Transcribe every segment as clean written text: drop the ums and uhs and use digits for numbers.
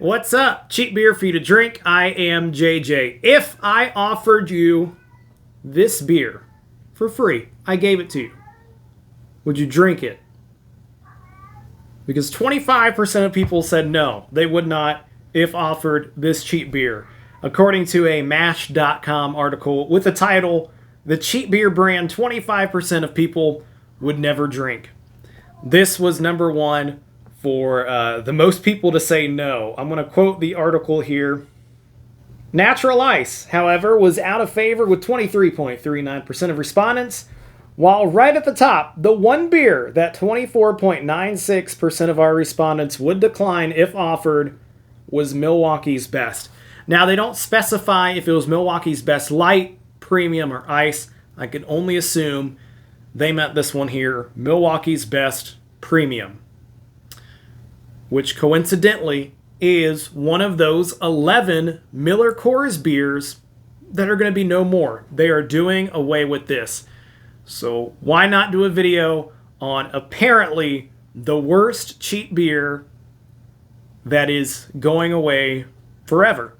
What's up? Cheap beer for you to drink. I am JJ. If I offered you this beer for free, I gave it to you, would you drink it? Because 25% of people said no, they would not if offered this cheap beer. According to a Mash.com article with the title, "The Cheap Beer Brand 25% of People Would Never Drink." This was number one for the most people to say no. I'm going to quote the article here. Natural Ice, however, was out of favor with 23.39% of respondents, while right at the top, the one beer that 24.96% of our respondents would decline if offered was Milwaukee's Best. Now, they don't specify if it was Milwaukee's Best Light, Premium, or Ice. I can only assume they meant this one here, Milwaukee's Best Premium, which coincidentally is one of those 11 Miller Coors beers that are going to be no more. They are doing away with this. So why not do a video on apparently the worst cheap beer that is going away forever?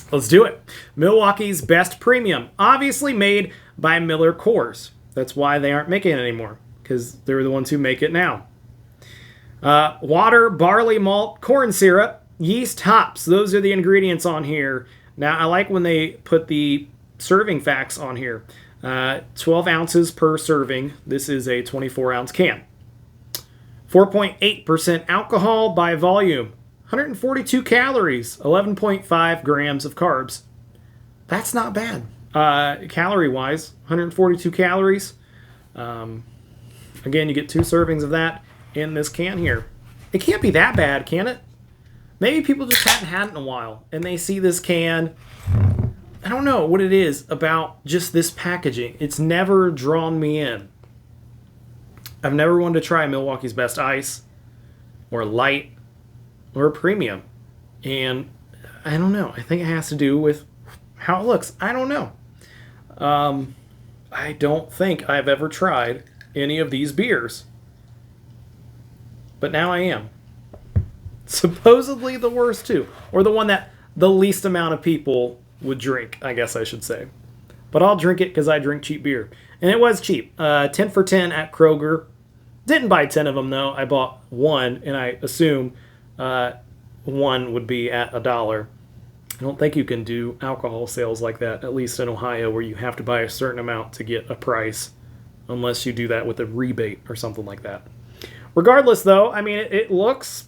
Let's do it. Milwaukee's Best Premium, obviously made by Miller Coors. That's why they aren't making it anymore, because they're the ones who make it now. Water, barley malt, corn syrup, yeast, hops. Those are the ingredients on here. Now, I like when they put the serving facts on here. 12 ounces per serving. This is a 24-ounce can. 4.8% alcohol by volume. 142 calories. 11.5 grams of carbs. That's not bad. Calorie-wise, 142 calories. Again, you get 2 servings of that in this can here. It can't be that bad, can it? Maybe people just haven't had it in a while, and they see this can. I don't know what it is about just this packaging. It's never drawn me in. I've never wanted to try Milwaukee's Best Ice, or Light, or Premium. And I don't know. I think it has to do with how it looks. I don't know. I don't think I've ever tried any of these beers. But now I am. Supposedly the worst too. Or the one that the least amount of people would drink, I guess I should say. But I'll drink it because I drink cheap beer. And it was cheap. 10 for 10 at Kroger. Didn't buy 10 of them though. I bought one, and I assume one would be at $1. I don't think you can do alcohol sales like that, at least in Ohio, where you have to buy a certain amount to get a price, unless you do that with a rebate or something like that. Regardless, though, I mean, it looks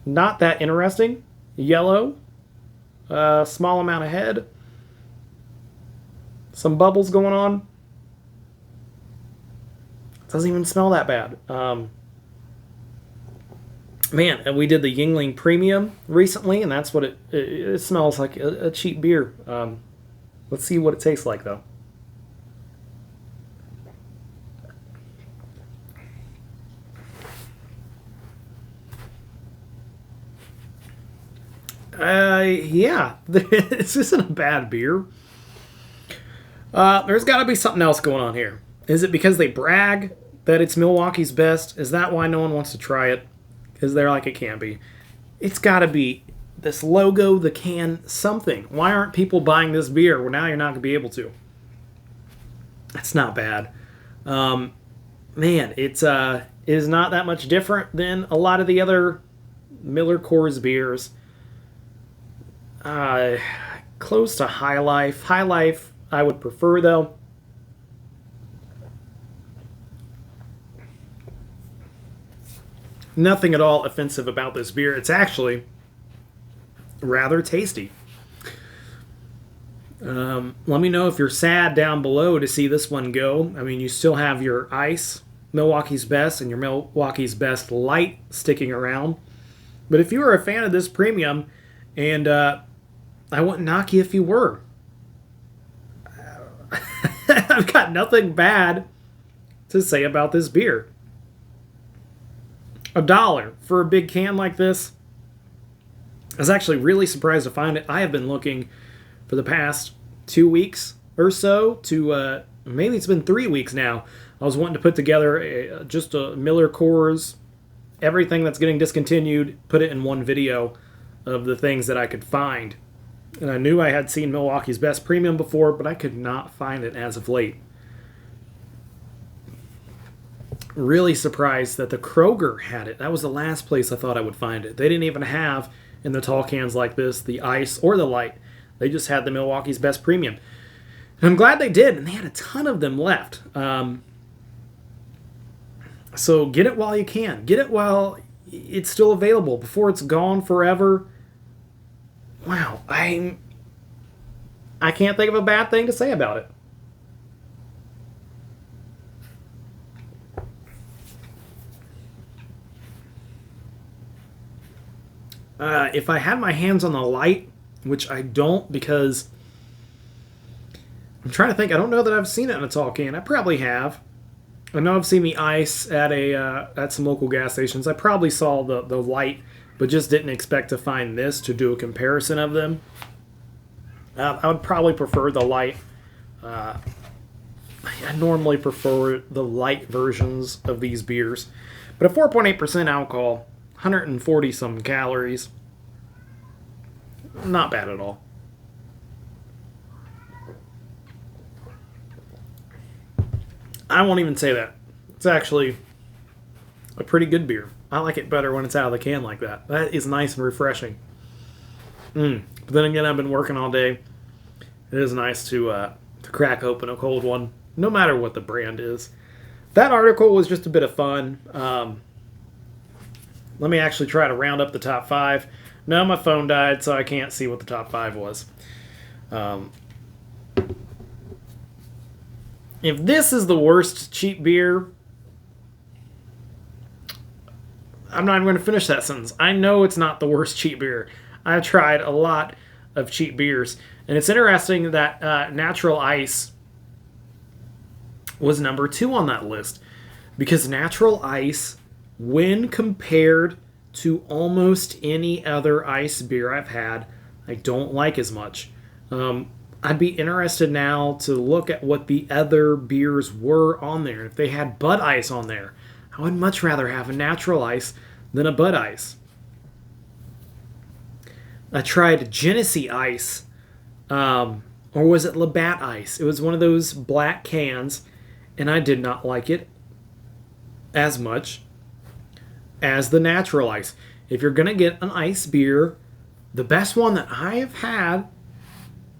not that interesting. Yellow, small amount of head, some bubbles going on. Doesn't even smell that bad. Man, and we did the Yuengling Premium recently, and that's what it smells like, a cheap beer. Let's see what it tastes like, though. Yeah, this isn't a bad beer. There's got to be something else going on here. Is it because they brag that it's Milwaukee's Best? Is that why no one wants to try it? Because they're like, it can't be. It's got to be this logo, the can, something. Why aren't people buying this beer? Well, now you're not going to be able to. That's not bad. Man, it is not that much different than a lot of the other Miller Coors beers. Close to High Life. High Life I would prefer, though. Nothing at all offensive about this beer. It's actually rather tasty. Let me know if you're sad down below to see this one go. I mean, you still have your Ice, Milwaukee's Best, and your Milwaukee's Best Light sticking around. But if you were a fan of this Premium, and I wouldn't knock you if you were. I've got nothing bad to say about this beer. $1 for a big can like this. I was actually really surprised to find it. I have been looking for the past 2 weeks or so to, maybe it's been 3 weeks now. I was wanting to put together just a Miller Coors everything that's getting discontinued, put it in one video of the things that I could find. And I knew I had seen Milwaukee's Best Premium before, but I could not find it as of late. Really surprised that the Kroger had it. That was the last place I thought I would find it. They didn't even have, in the tall cans like this, the ice or the light. They just had the Milwaukee's Best Premium. And I'm glad they did, and they had a ton of them left. So get it while you can. Get it while it's still available, before it's gone forever. Wow, I can't think of a bad thing to say about it. If I had my hands on the light, which I don't, because I'm trying to think. I don't know that I've seen it in a tall can. I probably have. I know I've seen the ice at some local gas stations. I probably saw the light, but just didn't expect to find this to do a comparison of them. I would probably prefer the light. I normally prefer the light versions of these beers. But at 4.8% alcohol, 140 some calories, not bad at all. I won't even say that. It's actually a pretty good beer. I like it better when it's out of the can like that. That is nice and refreshing. But then again, I've been working all day. It is nice to crack open a cold one, no matter what the brand is. That article was just a bit of fun. Let me actually try to round up the top 5. No, my phone died, so I can't see what the top 5 was. If this is the worst cheap beer, I'm not even going to finish that sentence. I know it's not the worst cheap beer. I've tried a lot of cheap beers, and it's interesting that Natural Ice was number 2 on that list, because Natural Ice, when compared to almost any other ice beer I've had, I don't like as much. I'd be interested now to look at what the other beers were on there. If they had Bud Ice on there, I would much rather have a Natural Ice than a Bud Ice. I tried Genesee Ice, or was it Labatt Ice? It was one of those black cans, and I did not like it as much as the Natural Ice. If you're going to get an ice beer, the best one that I have had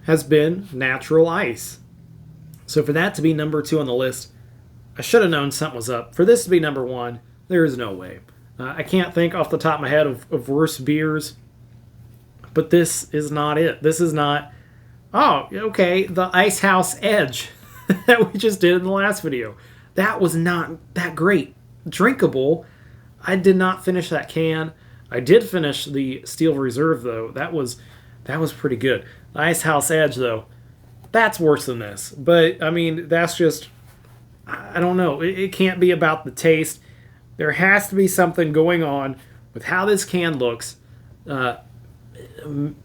has been Natural Ice. So for that to be number 2 on the list, I should have known something was up. For this to be number 1, there is no way. I can't think off the top of my head of worse beers, but this is not it. This is not, oh, okay, the Ice House Edge that we just did in the last video. That was not that great. Drinkable. I did not finish that can. I did finish the Steel Reserve, though. That was pretty good. The Ice House Edge, though, that's worse than this. But, I mean, that's just, I don't know. It can't be about the taste. There has to be something going on with how this can looks.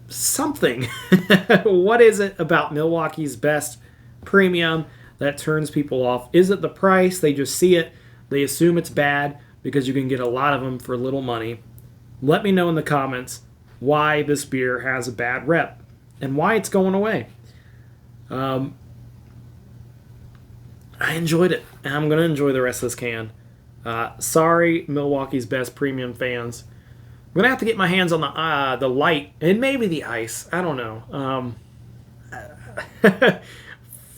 Something. What is it about Milwaukee's Best Premium that turns people off? Is it the price? They just see it. They assume it's bad because you can get a lot of them for little money. Let me know in the comments why this beer has a bad rep and why it's going away. I enjoyed it, and I'm going to enjoy the rest of this can. Sorry, Milwaukee's Best Premium fans. I'm going to have to get my hands on the light and maybe the ice. I don't know.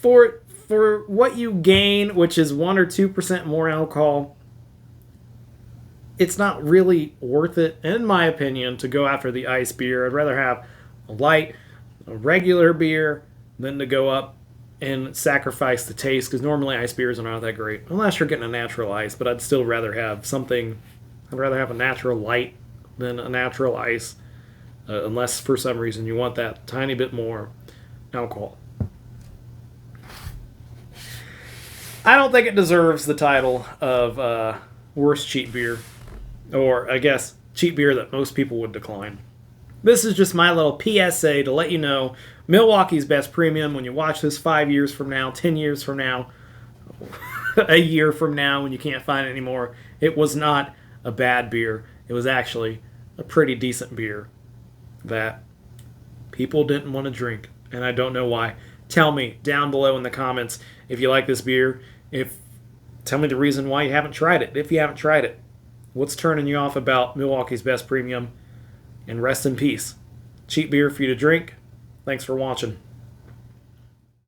For what you gain, which is 1 or 2% more alcohol, it's not really worth it, in my opinion, to go after the ice beer. I'd rather have a light, a regular beer than to go up and sacrifice the taste, because normally ice beers are not that great, unless you're getting a natural ice, but I'd still rather have something. I'd rather have a natural light than a natural ice, unless for some reason you want that tiny bit more alcohol. I don't think it deserves the title of worst cheap beer, or I guess cheap beer that most people would decline. This is just my little PSA to let you know Milwaukee's Best Premium, when you watch this 5 years from now, 10 years from now, a year from now when you can't find it anymore, it was not a bad beer. It was actually a pretty decent beer that people didn't want to drink, and I don't know why. Tell me down below in the comments if you like this beer. Tell me the reason why you haven't tried it. If you haven't tried it, what's turning you off about Milwaukee's Best Premium? And rest in peace. Cheap beer for you to drink. Thanks for watching.